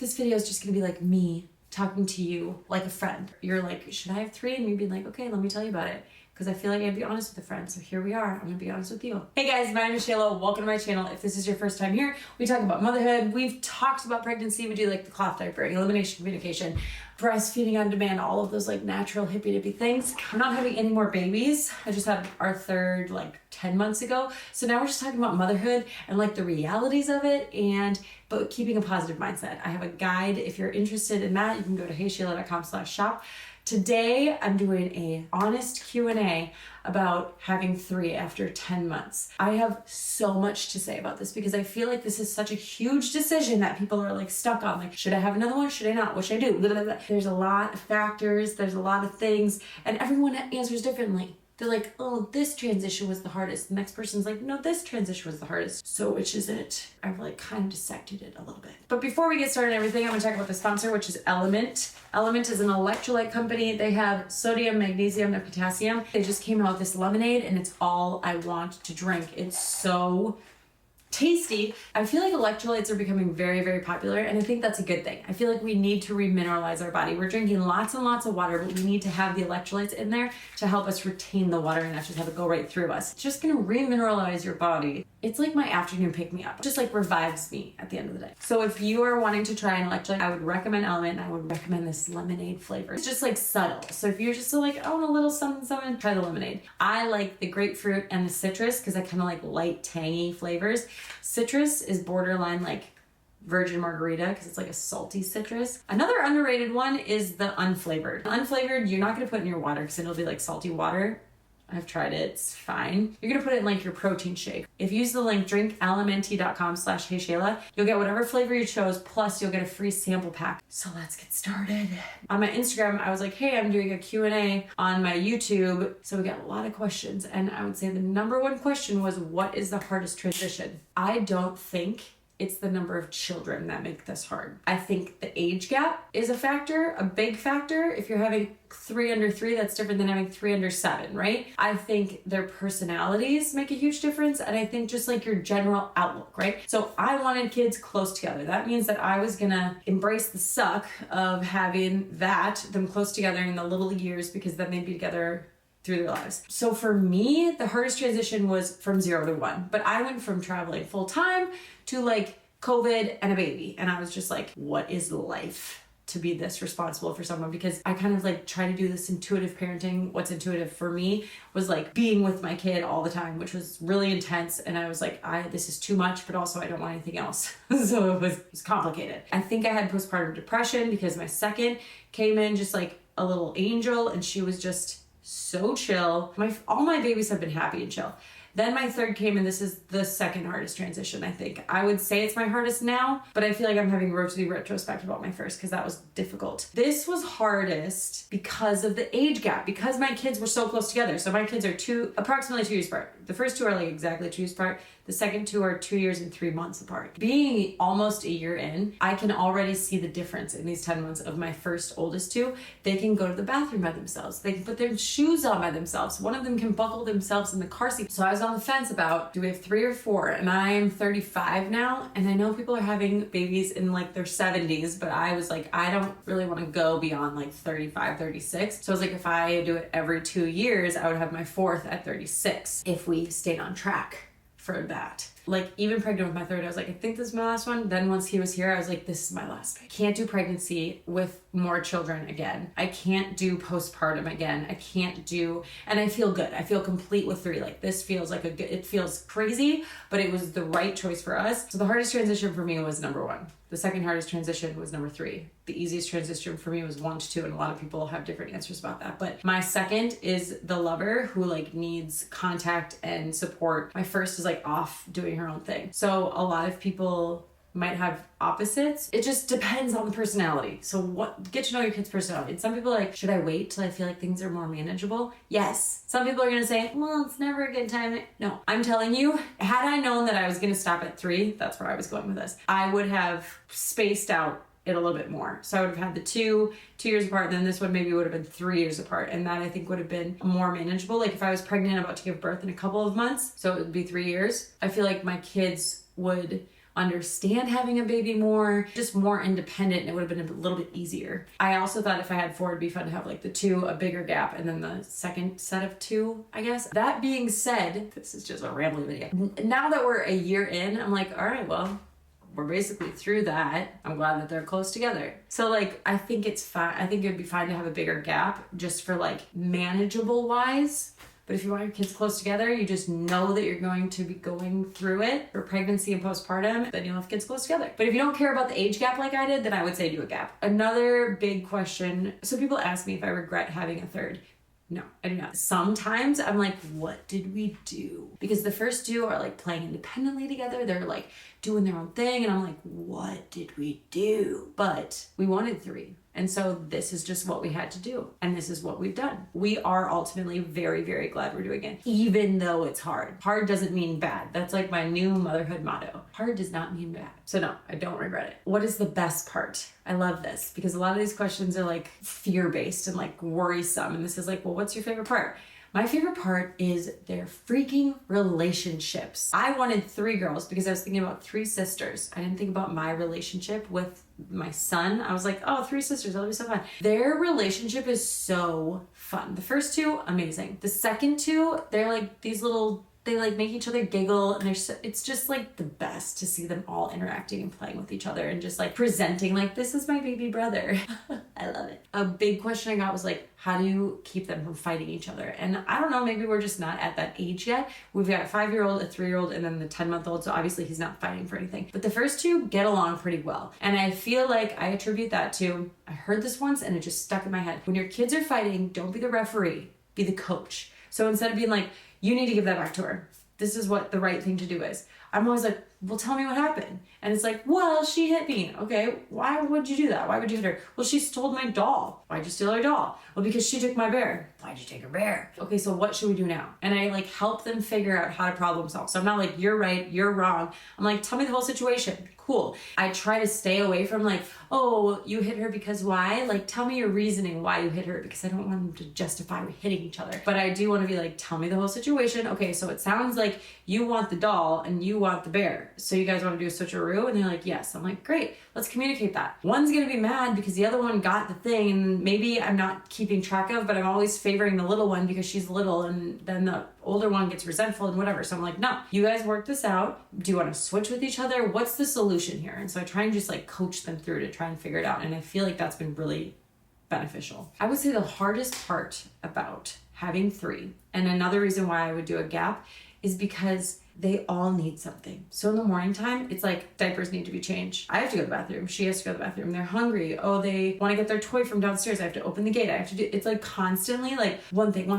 This video is just gonna be like me talking to you like a friend. You're like, should I have 3? And you'd be like, okay, let me tell you about it. Because I feel like I'd be honest with a friend. So here we are. I'm gonna be honest with you. Hey guys, my name is Shayla. Welcome to my channel. If this is your first time here, we talk about motherhood. We've talked about pregnancy. We do like the cloth diapering, elimination communication, breastfeeding on demand, all of those like natural hippy dippy things. We're not having any more babies. I just had our third like 10 months ago. So now we're just talking about motherhood and like the realities of it, but keeping a positive mindset. I have a guide. If you're interested in that, you can go to heyshayla.com/shop. Today, I'm doing a honest Q&A about having 3 after 10 months. I have so much to say about this because I feel like this is such a huge decision that people are like stuck on. Like, should I have another one? Should I not? What should I do? Blah, blah, blah. There's a lot of factors. There's a lot of things, and everyone answers differently. They're like, oh, this transition was the hardest. The next person's like, no, this transition was the hardest. So which is it? I've like kind of dissected it a little bit. But before we get started on everything, I'm gonna talk about the sponsor, which is Element. Element is an electrolyte company. They have sodium, magnesium, and potassium. They just came out with this lemonade and it's all I want to drink. It's so tasty. I feel like electrolytes are becoming very, very popular, and I think that's a good thing. I feel like we need to remineralize our body. We're drinking lots and lots of water, but we need to have the electrolytes in there to help us retain the water and not just have it go right through us. It's just gonna remineralize your body. It's like my afternoon pick-me-up. Just like revives me at the end of the day. So if you are wanting to try an electrolyte, I would recommend Element, and I would recommend this lemonade flavor. It's just like subtle. So if you're just like, I want a little something, something, try the lemonade. I like the grapefruit and the citrus because I kind of like light, tangy flavors. Citrus is borderline like virgin margarita because it's like a salty citrus. Another underrated one is the unflavored. Unflavored, you're not gonna put in your water because it'll be like salty water. I've tried it, it's fine. You're gonna put it in like your protein shake. If you use the link drinklmnt.com/heyshayla, you'll get whatever flavor you chose, plus you'll get a free sample pack. So let's get started. On my Instagram, I was like, hey, I'm doing a Q&A on my YouTube. So we got a lot of questions, and I would say the number one question was, what is the hardest transition? I don't think it's the number of children that make this hard. I think the age gap is a factor, a big factor. If you're having 3 under 3, that's different than having 3 under 7, right? I think their personalities make a huge difference, and I think just like your general outlook, right? So I wanted kids close together. That means that I was gonna embrace the suck of having them close together in the little years, because then they'd be together through their lives. So for me, the hardest transition was from 0 to 1. But I went from traveling full time to like COVID and a baby. And I was just like, what is life to be this responsible for someone? Because I kind of like try to do this intuitive parenting. What's intuitive for me was like being with my kid all the time, which was really intense. And I was like, this is too much, but also I don't want anything else. So it was complicated. I think I had postpartum depression because my second came in just like a little angel, and she was just so chill. All my babies have been happy and chill. Then my third came, and this is the second hardest transition, I think. I would say it's my hardest now, but I feel like I'm having to do retrospect about my first because that was difficult. This was hardest because of the age gap, because my kids were so close together. So my kids are approximately 2 years apart. The first 2 are like exactly 2 years apart. The second 2 are 2 years and 3 months apart. Being almost a year in, I can already see the difference in these 10 months of my first oldest 2. They can go to the bathroom by themselves. They can put their shoes on by themselves. One of them can buckle themselves in the car seat. So I was on the fence about, do we have 3 or 4? And I am 35 now, and I know people are having babies in like their 70s, but I was like, I don't really want to go beyond like 35, 36. So I was like, if I do it every 2 years, I would have my 4th at 36 if we stayed on track for that. Like even pregnant with my third, I was like, I think this is my last one. Then once he was here, I was like, this is my last baby. Can't do pregnancy with more children again. I can't do postpartum again. I can't do, and I feel good. I feel complete with 3. Like this feels like it feels crazy, but it was the right choice for us. So the hardest transition for me was number 1. The second hardest transition was number 3. The easiest transition for me was 1 to 2, and a lot of people have different answers about that. But my second is the lover who like needs contact and support. My first is like off doing her own thing. So a lot of people might have opposites. It just depends on the personality. So get to know your kid's personality. And some people are like, should I wait till I feel like things are more manageable? Yes. Some people are gonna say, well, it's never a good time. No, I'm telling you, had I known that I was gonna stop at 3, that's where I was going with this, I would have spaced out it a little bit more. So I would have had the 2 years apart, and then this one maybe would have been 3 years apart. And that I think would have been more manageable. Like if I was pregnant about to give birth in a couple of months, so it would be 3 years, I feel like my kids would understand having a baby more, just more independent, and it would have been a little bit easier. I also thought if I had 4, it'd be fun to have like the 2, a bigger gap, and then the second set of 2, I guess. That being said, this is just a rambling video. Now that we're a year in, I'm like, all right, well, we're basically through that. I'm glad that they're close together. So like, I think it's fine. I think it'd be fine to have a bigger gap just for like manageable wise. But if you want your kids close together, you just know that you're going to be going through it for pregnancy and postpartum, then you'll have kids close together. But if you don't care about the age gap like I did, then I would say do a gap. Another big question. So people ask me if I regret having a third. No, I do not. Sometimes I'm like, what did we do? Because the first 2 are like playing independently together. They're like doing their own thing. And I'm like, what did we do? But we wanted 3. And so this is just what we had to do. And this is what we've done. We are ultimately very, very glad we're doing it, even though it's hard. Hard doesn't mean bad. That's like my new motherhood motto. Hard does not mean bad. So no, I don't regret it. What is the best part? I love this because a lot of these questions are like fear-based and like worrisome. And this is like, well, what's your favorite part? My favorite part is their freaking relationships. I wanted 3 girls because I was thinking about 3 sisters. I didn't think about my relationship with my son. I was like, oh, 3 sisters, that'll be so fun. Their relationship is so fun. The first 2, amazing. The second 2, they're like these little, they like make each other giggle, and it's just like the best to see them all interacting and playing with each other and just like presenting like, this is my baby brother. I love it. A big question I got was like, how do you keep them from fighting each other? And I don't know, maybe we're just not at that age yet. We've got a 5-year-old, a 3-year-old, and then the 10-month-old. So obviously he's not fighting for anything. But the first 2 get along pretty well. And I feel like I attribute that to, I heard this once and it just stuck in my head. When your kids are fighting, don't be the referee, be the coach. So instead of being like, you need to give that back to her, this is what the right thing to do is, I'm always like, well, tell me what happened. And it's like, well, she hit me. Okay, why would you do that? Why would you hit her? Well, she stole my doll. Why'd you steal her doll? Well, because she took my bear. Why'd you take her bear? Okay, so what should we do now? And I like help them figure out how to problem solve. So I'm not like, you're right, you're wrong. I'm like, tell me the whole situation. Cool. I try to stay away from like, oh, you hit her because why? Like, tell me your reasoning why you hit her, because I don't want them to justify hitting each other. But I do want to be like, tell me the whole situation. Okay, so it sounds like you want the doll and you want the bear. So you guys want to do a switcheroo? And they're like, yes. I'm like, great, let's communicate that. One's going to be mad because the other one got the thing and maybe I'm not keeping track of, but I'm always favoring the little one because she's little, and then the older one gets resentful and whatever. So I'm like, no, you guys work this out. Do you want to switch with each other? What's the solution here? And so I try and just like coach them through to try and figure it out. And I feel like that's been really beneficial. I would say the hardest part about having 3, and another reason why I would do a gap, is because they all need something. So in the morning time, it's like diapers need to be changed. I have to go to the bathroom. She has to go to the bathroom. They're hungry. Oh, they want to get their toy from downstairs. I have to open the gate. I have to do, it's like constantly like one thing.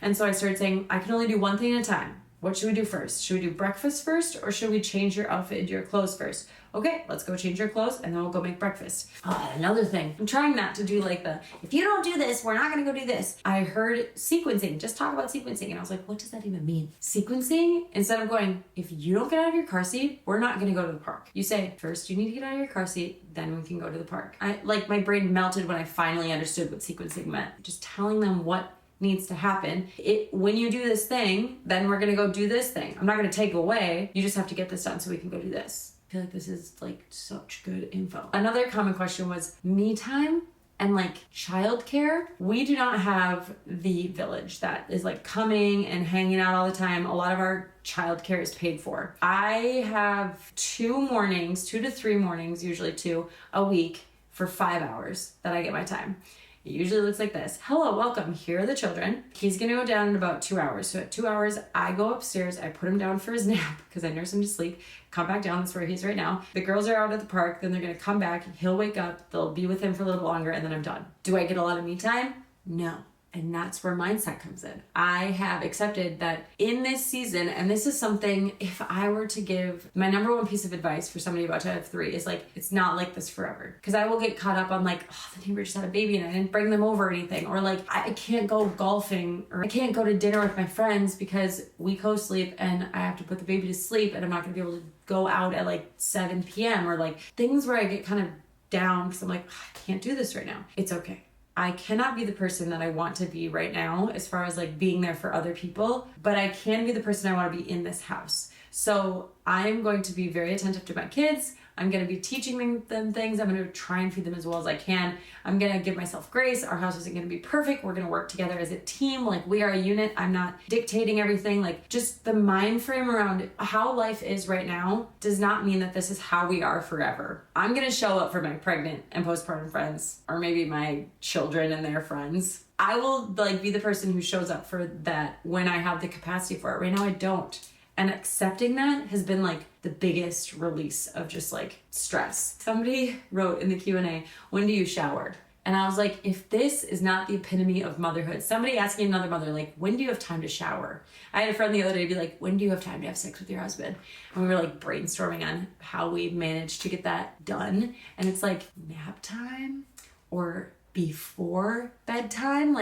And so I started saying, I can only do one thing at a time. What should we do first? Should we do breakfast first, or should we change your outfit into your clothes first? Okay, let's go change your clothes and then we'll go make breakfast. Another thing, I'm trying not to do like the, if you don't do this, we're not gonna go do this. I heard sequencing, just talk about sequencing. And I was like, what does that even mean? Sequencing, instead of going, if you don't get out of your car seat, we're not gonna go to the park. You say, first you need to get out of your car seat, then we can go to the park. My brain melted when I finally understood what sequencing meant. Just telling them what needs to happen. When you do this thing, then we're gonna go do this thing. I'm not gonna take away, you just have to get this done so we can go do this. I feel like this is like such good info. Another common question was me time and like childcare. We do not have the village that is like coming and hanging out all the time. A lot of our childcare is paid for. I have 2 to 3 mornings, usually 2 a week for 5 hours that I get my time. It usually looks like this. Hello, welcome. Here are the children. He's gonna go down in about 2 hours. So at 2 hours, I go upstairs, I put him down for his nap because I nurse him to sleep, come back down, that's where he's right now. The girls are out at the park, then they're gonna come back, he'll wake up, they'll be with him for a little longer, and then I'm done. Do I get a lot of me time? No. And that's where mindset comes in. I have accepted that in this season, and this is something, if I were to give my number 1 piece of advice for somebody about to have 3 is like, it's not like this forever. Because I will get caught up on like, oh, the neighbor just had a baby and I didn't bring them over or anything. Or like, I can't go golfing, or I can't go to dinner with my friends because we co-sleep and I have to put the baby to sleep and I'm not gonna be able to go out at like 7 p.m. Or like things where I get kind of down because I'm like, oh, I can't do this right now. It's okay. I cannot be the person that I want to be right now as far as like being there for other people, but I can be the person I want to be in this house. So I'm going to be very attentive to my kids. I'm going to be teaching them things. I'm going to try and feed them as well as I can. I'm going to give myself grace. Our house isn't going to be perfect. We're going to work together as a team. Like, we are a unit. I'm not dictating everything. Like, just the mind frame around how life is right now does not mean that this is how we are forever. I'm going to show up for my pregnant and postpartum friends, or maybe my children and their friends. I will be the person who shows up for that when I have the capacity for it. Right now I don't. And accepting that has been the biggest release of just stress. Somebody wrote in the Q&A, when do you shower? And I was like, if this is not the epitome of motherhood, somebody asking another mother, when do you have time to shower? I had a friend the other day be like, when do you have time to have sex with your husband? And we were brainstorming on how we managed to get that done. And it's nap time or before bedtime.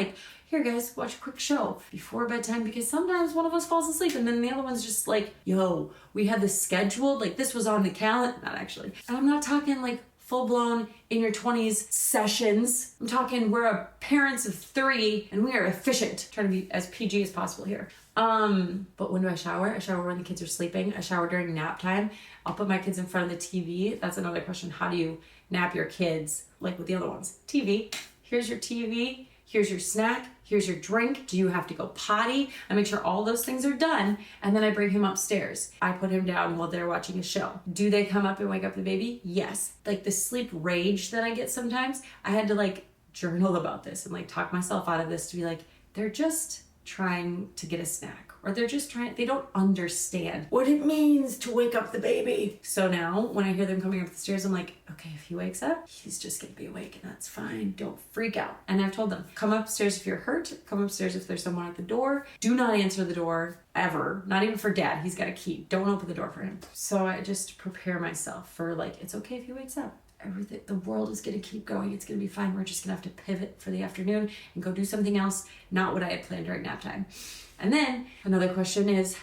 Here guys, watch a quick show before bedtime, because sometimes one of us falls asleep and then the other one's just yo, we had this scheduled, this was on the calendar. Not actually. And I'm not talking full-blown in your 20s sessions. I'm talking we're parents of 3 and we are efficient, trying to be as PG as possible here. But when do I shower? I shower when the kids are sleeping. I shower during nap time. I'll put my kids in front of the TV. That's another question. How do you nap your kids with the other ones? TV. Here's your TV. Here's your snack. Here's your drink. Do you have to go potty? I make sure all those things are done, and then I bring him upstairs. I put him down while they're watching a show. Do they come up and wake up the baby? Yes. The sleep rage that I get sometimes, I had to journal about this and talk myself out of this to be they're just trying to get a snack. Or they're just they don't understand what it means to wake up the baby. So now when I hear them coming up the stairs, I'm okay, if he wakes up, he's just gonna be awake and that's fine. Don't freak out. And I've told them, come upstairs if you're hurt, come upstairs if there's someone at the door. Do not answer the door ever. Not even for dad, he's got a key. Don't open the door for him. So I just prepare myself for it's okay if he wakes up. Everything, the world is going to keep going. It's going to be fine. We're just going to have to pivot for the afternoon and go do something else, not what I had planned during nap time. And then another question is,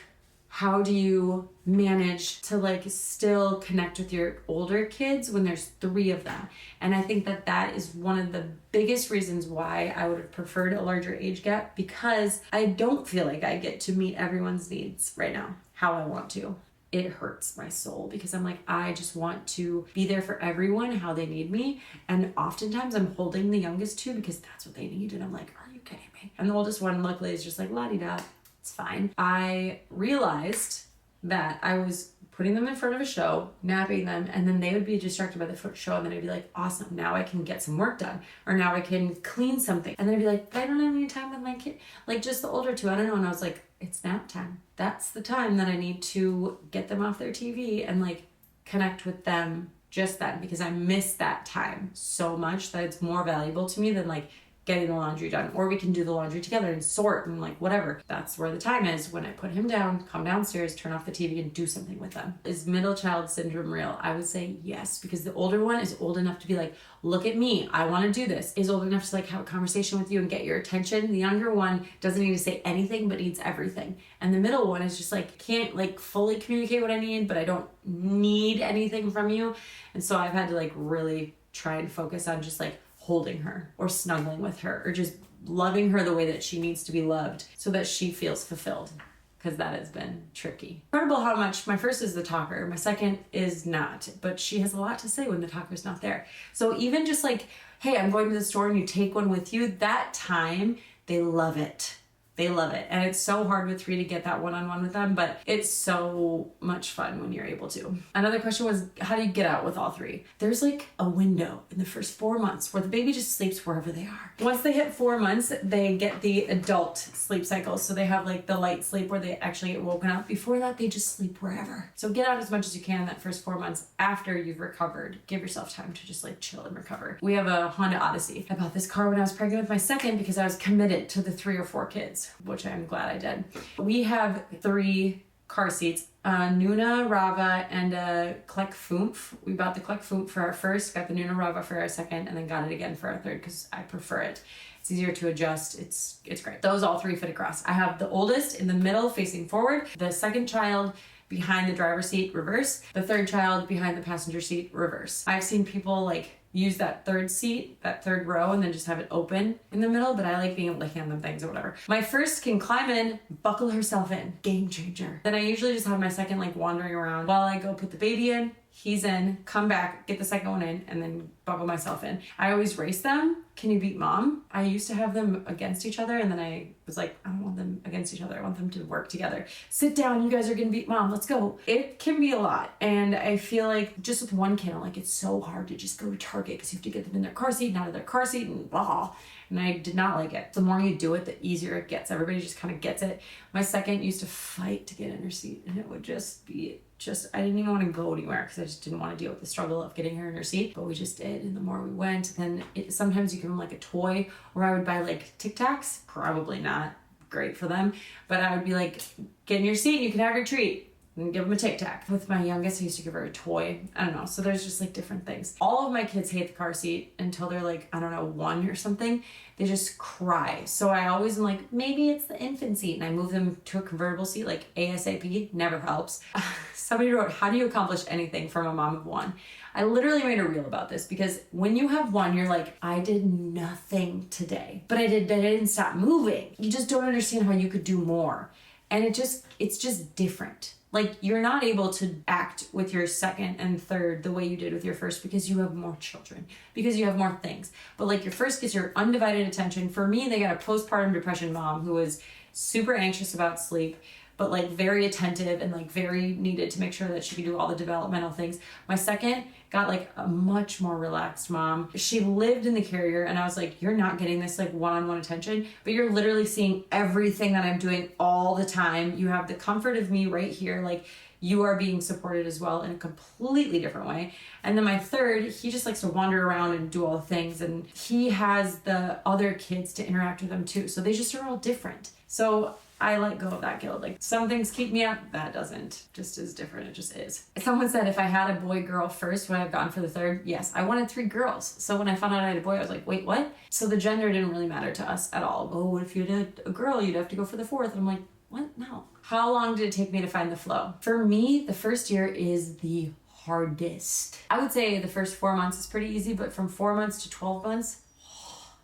how do you manage to still connect with your older kids when there's 3 of them? And I think that is one of the biggest reasons why I would have preferred a larger age gap, because I don't feel like I get to meet everyone's needs right now how I want to. It hurts my soul because I'm I just want to be there for everyone how they need me. And oftentimes I'm holding the youngest 2 because that's what they need. And I'm are you kidding me? And the oldest one luckily is just la-di-da. It's fine. I realized that I was putting them in front of a show, napping them, and then they would be distracted by the show, and then I'd be awesome, now I can get some work done, or now I can clean something. And then I'd be but I don't have any time with my kid, just the older 2, I don't know. And I was it's nap time. That's the time that I need to get them off their TV and connect with them just then, because I miss that time so much that it's more valuable to me than getting the laundry done, or we can do the laundry together and sort and whatever. That's where the time is, when I put him down, come downstairs, turn off the TV and do something with them. Is middle child syndrome real? I would say yes, because the older one is old enough to be look at me, I want to do this. Is old enough to have a conversation with you and get your attention. The younger one doesn't need to say anything but needs everything. And the middle one is just can't fully communicate what I need, but I don't need anything from you. And so I've had to really try and focus on just holding her or snuggling with her or just loving her the way that she needs to be loved so that she feels fulfilled, because that has been tricky. Incredible how much my first is the talker, my second is not, but she has a lot to say when the talker's not there. So even just hey, I'm going to the store and you take one with you, that time, they love it. They love it. And it's so hard with 3 to get that one-on-one with them, but it's so much fun when you're able to. Another question was, how do you get out with all 3? There's a window in the first 4 months where the baby just sleeps wherever they are. Once they hit 4 months, they get the adult sleep cycle. So they have the light sleep where they actually get woken up. Before that, they just sleep wherever. So get out as much as you can in that first 4 months after you've recovered. Give yourself time to just chill and recover. We have a Honda Odyssey. I bought this car when I was pregnant with my second because I was committed to the 3 or 4 kids, which I'm glad I did. We have 3 car seats, a Nuna Rava and a Kleck Foomph. We bought the Kleck Foomph for our first, got the Nuna Rava for our second, and then got it again for our third because I prefer it. It's easier to adjust. It's great. Those all 3 fit across. I have the oldest in the middle facing forward, the second child behind the driver's seat reverse, the third child behind the passenger seat reverse. I've seen people use that third seat, that third row, and then just have it open in the middle, but I like being able to hand them things or whatever. My first can climb in, buckle herself in, game changer. Then I usually just have my second like wandering around while I go put the baby in, he's in, come back, get the second one in, and then buckle myself in. I always race them. Can you beat mom? I used to have them against each other, and then I was like, I don't want them against each other. I want them to work together. Sit down, you guys are gonna beat mom, let's go. It can be a lot, and I feel like just with one kid, I'm like, it's so hard to just go to Target because you have to get them in their car seat and out of their car seat and blah. And I did not like it. The more you do it, the easier it gets. Everybody just kind of gets it. My second used to fight to get in her seat, and it would just be I didn't even want to go anywhere because I just didn't want to deal with the struggle of getting her in her seat, but we just did. And the more we went, then sometimes you give them like a toy, or I would buy like Tic Tacs, probably not great for them, but I would be like, get in your seat, you can have your treat. And give them a Tic Tac. With my youngest, I used to give her a toy. I don't know. So there's just like different things. All of my kids hate the car seat until they're like, I don't know, 1 or something. They just cry. So I always am like, maybe it's the infant seat. And I move them to a convertible seat like ASAP. Never helps. Somebody wrote, how do you accomplish anything from a mom of 1? I literally made a reel about this because when you have 1, you're like, I did nothing today, but I didn't stop moving. You just don't understand how you could do more. And it's just different. Like, you're not able to act with your second and third the way you did with your first because you have more children, because you have more things. But like your first gets your undivided attention. For me, they got a postpartum depression mom who was super anxious about sleep, but like very attentive and like very needed to make sure that she could do all the developmental things. My second got like a much more relaxed mom. She lived in the carrier, and I was like, you're not getting this like one-on-one attention, but you're literally seeing everything that I'm doing all the time. You have the comfort of me right here. Like, you are being supported as well in a completely different way. And then my third, he just likes to wander around and do all the things, and he has the other kids to interact with them too. So they just are all different. So I let go of that guilt. Like, some things keep me up, that doesn't. Just is different, it just is. Someone said if I had a boy-girl first, would I have gone for the third? Yes, I wanted 3 girls. So when I found out I had a boy, I was like, wait, what? So the gender didn't really matter to us at all. Oh, what if you had a girl? You'd have to go for the 4th. And I'm like, what? No. How long did it take me to find the flow? For me, the first year is the hardest. I would say the first 4 months is pretty easy, but from 4 months to 12 months,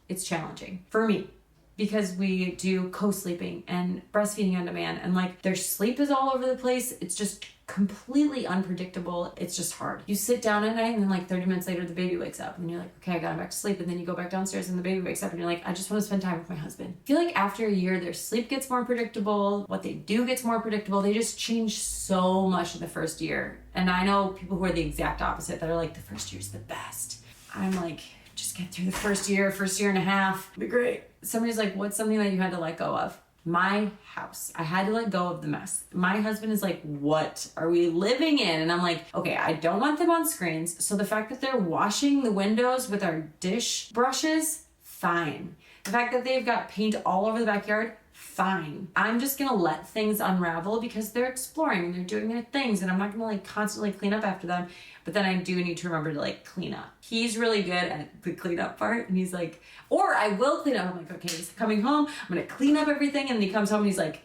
it's challenging for me. Because we do co-sleeping and breastfeeding on demand, and like their sleep is all over the place. It's just completely unpredictable. It's just hard. You sit down at night and then like 30 minutes later the baby wakes up and you're like, okay, I got him back to sleep. And then you go back downstairs and the baby wakes up and you're like, I just want to spend time with my husband. I feel like after a year their sleep gets more predictable. What they do gets more predictable. They just change so much in the first year. And I know people who are the exact opposite that are like, the first year is the best. I'm like, just get through the first year and a half. It'll be great. Somebody's like, what's something that you had to let go of? My house. I had to let go of the mess. My husband is like, what are we living in? And I'm like, okay, I don't want them on screens. So the fact that they're washing the windows with our dish brushes, fine. The fact that they've got paint all over the backyard, fine. I'm just gonna let things unravel because they're exploring and they're doing their things, and I'm not gonna like constantly clean up after them. But then I do need to remember to like clean up. He's really good at the cleanup part, and he's like, or I will clean up. I'm like, okay, he's coming home, I'm gonna clean up everything. And then he comes home and he's like,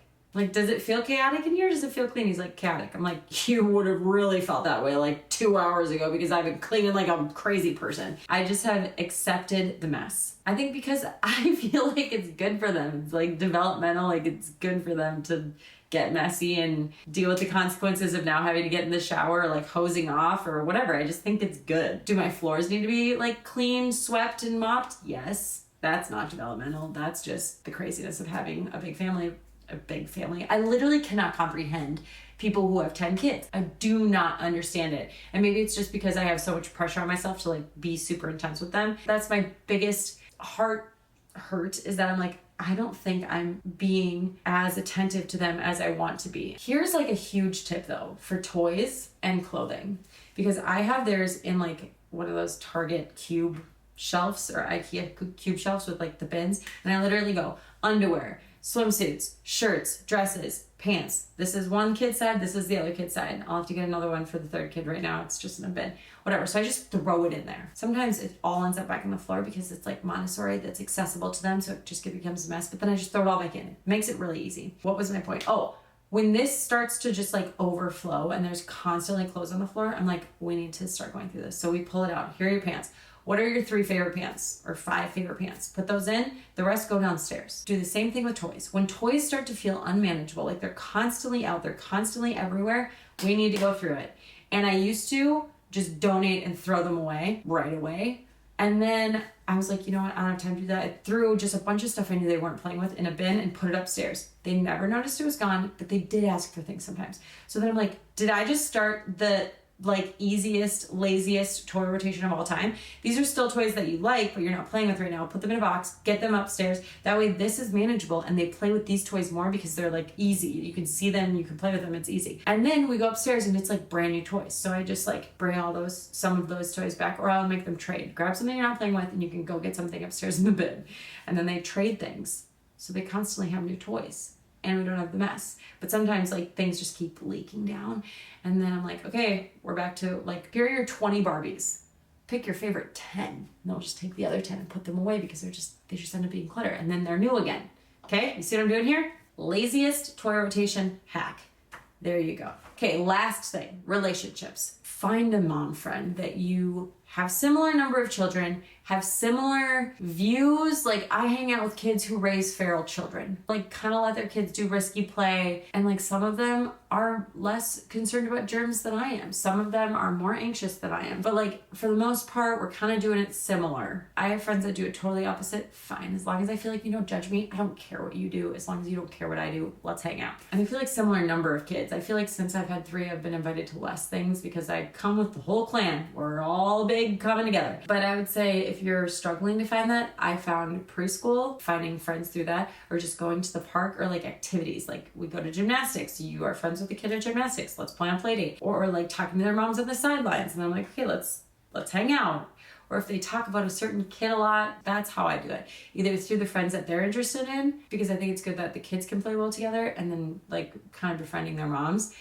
does it feel chaotic in here? Does it feel clean? He's like, chaotic. I'm like, you would have really felt that way like 2 hours ago because I've been cleaning like a crazy person. I just have accepted the mess. I think because I feel like it's good for them. It's like developmental, like it's good for them to get messy and deal with the consequences of now having to get in the shower or like hosing off or whatever. I just think it's good. Do my floors need to be like clean, swept, and mopped? Yes. That's not developmental. That's just the craziness of having a big family. I literally cannot comprehend people who have 10 kids. I do not understand it. And maybe it's just because I have so much pressure on myself to like be super intense with them. That's my biggest heart hurt, is that I'm like, I don't think I'm being as attentive to them as I want to be. Here's like a huge tip though for toys and clothing, because I have theirs in like one of those Target cube shelves or IKEA cube shelves with like the bins. And I literally go underwear, swimsuits, shirts, dresses, pants. This is one kid's side, this is the other kid's side. I'll have to get another one for the third kid right now. It's just in a bin. Whatever. So I just throw it in there. Sometimes it all ends up back on the floor because it's like Montessori that's accessible to them. So it just becomes a mess. But then I just throw it all back in. It makes it really easy. What was my point? Oh, when this starts to just like overflow and there's constantly clothes on the floor, I'm like, we need to start going through this. So we pull it out. Here are your pants. What are your 3 favorite pants or 5 favorite pants? Put those in, the rest go downstairs. Do the same thing with toys. When toys start to feel unmanageable, like they're constantly out, they're constantly everywhere, we need to go through it. And I used to just donate and throw them away right away. And then I was like, you know what, I don't have time to do that. I threw just a bunch of stuff I knew they weren't playing with in a bin and put it upstairs. They never noticed it was gone, but they did ask for things sometimes. So then I'm like, did I just start the easiest, laziest toy rotation of all time? These are still toys that you like, but you're not playing with right now. Put them in a box, get them upstairs. That way this is manageable and they play with these toys more because they're like easy. You can see them, you can play with them, it's easy. And then we go upstairs and it's like brand new toys. So I just like bring some of those toys back, or I'll make them trade. Grab something you're not playing with and you can go get something upstairs in the bin. And then they trade things. So they constantly have new toys. And we don't have the mess. But sometimes like things just keep leaking down. And then I'm like, okay, we're back to like, here are your 20 Barbies. Pick your favorite 10. And they'll just take the other 10 and put them away because they just end up being clutter. And then they're new again. Okay, you see what I'm doing here? Laziest toy rotation hack. There you go. Okay, last thing, relationships. Find a mom friend that you have similar number of children, have similar views. Like I hang out with kids who raise feral children, like kind of let their kids do risky play. And like some of them are less concerned about germs than I am. Some of them are more anxious than I am. But like for the most part, we're kind of doing it similar. I have friends that do it totally opposite. Fine. As long as I feel like you don't judge me, I don't care what you do. As long as you don't care what I do, let's hang out. And I feel like similar number of kids. I feel like since I've had 3, I've been invited to less things because I come with the whole clan. We're all big coming together. But I would say if you're struggling to find that, I found preschool, finding friends through that, or just going to the park, or like activities. Like we go to gymnastics, you are friends with the kid at gymnastics, let's plan a play date. Or like talking to their moms on the sidelines, and I'm like, okay, let's hang out. Or if they talk about a certain kid a lot, that's how I do it. Either it's through the friends that they're interested in, because I think it's good that the kids can play well together, and then like kind of befriending their moms.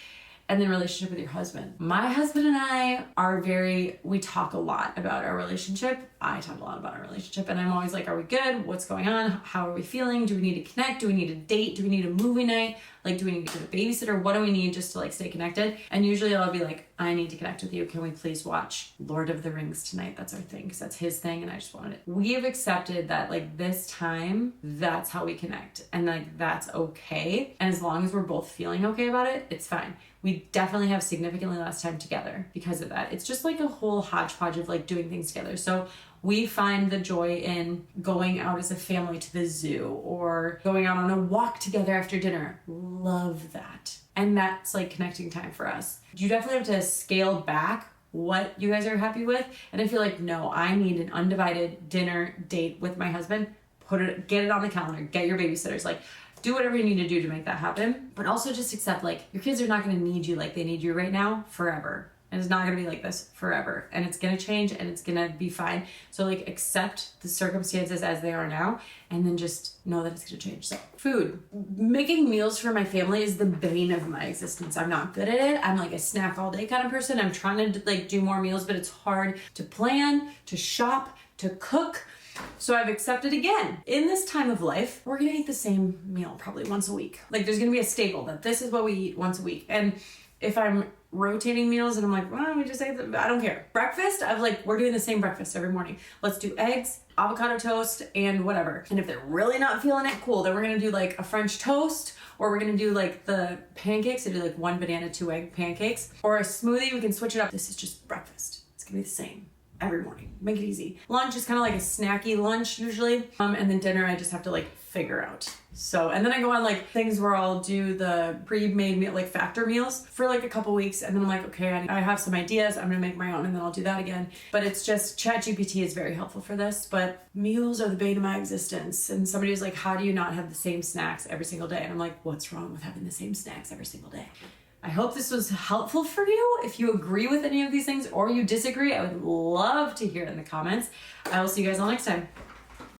And then relationship with your husband. My husband and I are we talk a lot about our relationship. I talk a lot about our relationship, and I'm always like, are we good? What's going on? How are we feeling? Do we need to connect? Do we need a date? Do we need a movie night? Like, do we need to get a babysitter? What do we need just to like stay connected? And usually I'll be like, I need to connect with you. Can we please watch Lord of the Rings tonight? That's our thing, because that's his thing and I just wanted it. We have accepted that like this time, that's how we connect. And like, that's okay. And as long as we're both feeling okay about it, it's fine. We definitely have significantly less time together because of that. It's just like a whole hodgepodge of like doing things together. So we find the joy in going out as a family to the zoo, or going out on a walk together after dinner. Love that. And that's like connecting time for us. You definitely have to scale back what you guys are happy with. And I feel like, no, I need an undivided dinner date with my husband. Get it on the calendar, get your babysitters. Like, do whatever you need to do to make that happen. But also just accept like your kids are not going to need you like they need you right now forever. And it's not going to be like this forever. And it's going to change and it's going to be fine. So like accept the circumstances as they are now, and then just know that it's going to change. So food. Making meals for my family is the bane of my existence. I'm not good at it. I'm like a snack all day kind of person. I'm trying to like do more meals, but it's hard to plan, to shop, to cook. So I've accepted again. In this time of life, we're gonna eat the same meal probably once a week. Like there's gonna be a staple that this is what we eat once a week. And if I'm rotating meals and I'm like, well, we just ate I don't care. Breakfast, I've like, we're doing the same breakfast every morning. Let's do eggs, avocado toast, and whatever. And if they're really not feeling it, cool, then we're gonna do like a French toast, or we're gonna do like the pancakes. I do like 1 banana, 2 egg pancakes, or a smoothie. We can switch it up. This is just breakfast. It's gonna be the same every morning. Make it easy. Lunch is kind of like a snacky lunch usually. And then dinner I just have to like figure out. So, and then I go on like things where I'll do the pre-made meal, like factor meals for like a couple weeks. And then I'm like, okay, I have some ideas. I'm gonna make my own, and then I'll do that again. But it's just, ChatGPT is very helpful for this, but meals are the bane of my existence. And somebody was like, how do you not have the same snacks every single day? And I'm like, what's wrong with having the same snacks every single day? I hope this was helpful for you. If you agree with any of these things or you disagree, I would love to hear it in the comments. I will see you guys all next time.